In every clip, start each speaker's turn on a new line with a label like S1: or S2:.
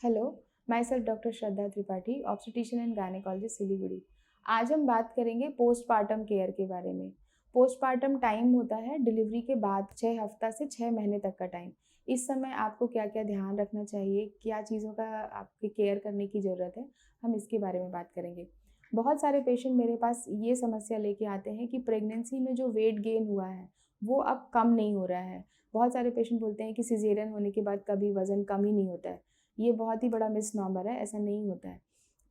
S1: Hello, my self doctor Shraddha Tripathi, obstetrician and gynaecologist Siliguri. आज हम बात करेंगे पोस्टपार्टम केयर के बारे में। पोस्टपार्टम टाइम होता है डिलीवरी के बाद 6 हफ्ता से 6 महीने तक का टाइम। इस समय आपको क्या-क्या ध्यान रखना चाहिए, क्या चीज़ों का आपकी केयर करने की ज़रूरत है, हम इसके बारे में बात करेंगे। बहुत सारे पेशेंट मेरे पास ये समस्या लेके आते हैं कि प्रेगनेंसी में जो वेट गेन हुआ है, वो अब कम नहीं हो रहा है। बहुत सारे पेशेंट बोलते हैं कि सिज़ेरियन होने के बाद कभी वज़न कम ही नहीं होता है। ये बहुत ही बड़ा मिसनॉमर है, ऐसा नहीं होता है।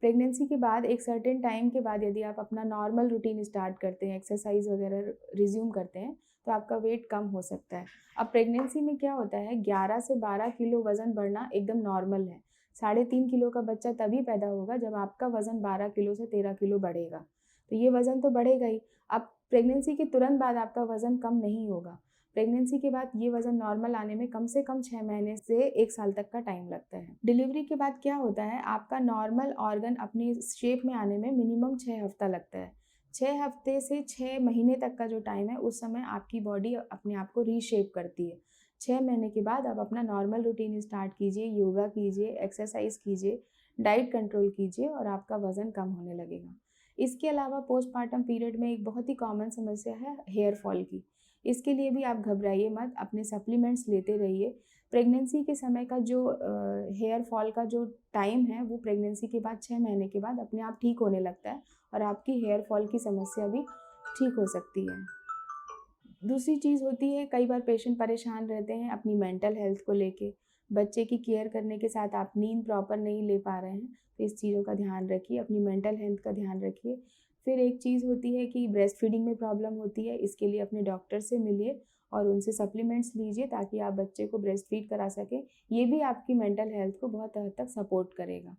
S1: प्रेगनेंसी के बाद एक सर्टेन टाइम के बाद यदि आप अपना नॉर्मल रूटीन स्टार्ट करते हैं, एक्सरसाइज़ वगैरह रिज़्यूम करते हैं, तो आपका वेट कम हो सकता है। अब प्रेगनेंसी में क्या होता है, 11 से 12 किलो वज़न बढ़ना एकदम नॉर्मल है। 3.5 किलो का बच्चा तभी पैदा होगा जब आपका वज़न 12 किलो से 13 किलो बढ़ेगा। तो ये वज़न तो बढ़ेगा ही। अब प्रेगनेंसी के तुरंत बाद आपका वज़न कम नहीं होगा। प्रेगनेंसी के बाद ये वज़न नॉर्मल आने में कम से कम 6 महीने से 1 साल तक का टाइम लगता है। डिलीवरी के बाद क्या होता है, आपका नॉर्मल ऑर्गन अपनी शेप में आने में मिनिमम 6 हफ्ता लगता है। 6 हफ्ते से 6 महीने तक का जो टाइम है, उस समय आपकी बॉडी अपने आप को रीशेप करती है। 6 महीने के बाद आप अपना नॉर्मल रूटीन स्टार्ट कीजिए, योगा कीजिए, एक्सरसाइज़ कीजिए, डाइट कंट्रोल कीजिए और आपका वज़न कम होने लगेगा। इसके अलावा पोस्टपार्टम पीरियड में एक बहुत ही कॉमन समस्या है हेयर फॉल की। इसके लिए भी आप घबराइए मत, अपने सप्लीमेंट्स लेते रहिए। प्रेगनेंसी के समय का जो हेयर फॉल का जो टाइम है, वो प्रेगनेंसी के बाद 6 महीने के बाद अपने आप ठीक होने लगता है और आपकी हेयर फॉल की समस्या भी ठीक हो सकती है। दूसरी चीज़ होती है, कई बार पेशेंट परेशान रहते हैं अपनी मेंटल हेल्थ को लेके। बच्चे की केयर करने के साथ आप नींद प्रॉपर नहीं ले पा रहे हैं, तो इस चीज़ों का ध्यान रखिए, अपनी मेंटल हेल्थ का ध्यान रखिए। फिर एक चीज़ होती है कि ब्रेस्ट फीडिंग में प्रॉब्लम होती है, इसके लिए अपने डॉक्टर से मिलिए और उनसे सप्लीमेंट्स लीजिए ताकि आप बच्चे को ब्रेस्ट फीड करा सकें। ये भी आपकी मेंटल हेल्थ को बहुत हद तक सपोर्ट करेगा।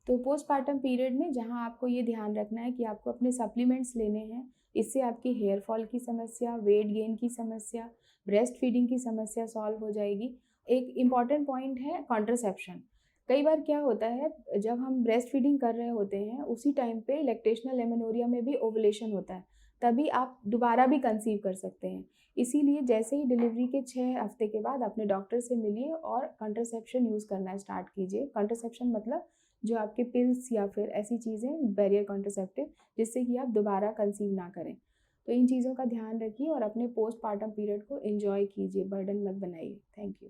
S1: तो पोस्टपार्टम पीरियड में जहाँ आपको ये ध्यान रखना है कि आपको अपने सप्लीमेंट्स लेने हैं, इससे आपकी हेयर फॉल की समस्या, वेट गेन की समस्या, ब्रेस्ट फीडिंग की समस्या सॉल्व हो जाएगी। एक इम्पॉर्टेंट पॉइंट है कॉन्ट्रासेप्शन। कई बार क्या होता है, जब हम ब्रेस्ट फीडिंग कर रहे होते हैं, उसी टाइम पे लैक्टेशनल एमेनोरिया में भी ओवुलेशन होता है, तभी आप दोबारा भी कंसीव कर सकते हैं। इसीलिए जैसे ही डिलीवरी के 6 हफ्ते के बाद अपने डॉक्टर से मिलिए और कॉन्ट्रासेप्शन यूज़ करना स्टार्ट कीजिए। कॉन्ट्रासेप्शन मतलब जो आपके पिल्स या फिर ऐसी चीज़ें बैरियर कॉन्ट्रासेप्टिव, जिससे कि आप दोबारा कंसीव ना करें। तो इन चीज़ों का ध्यान रखिए और अपने पोस्टपार्टम पीरियड को एन्जॉय कीजिए, बर्डन मत बनाइए। Thank you.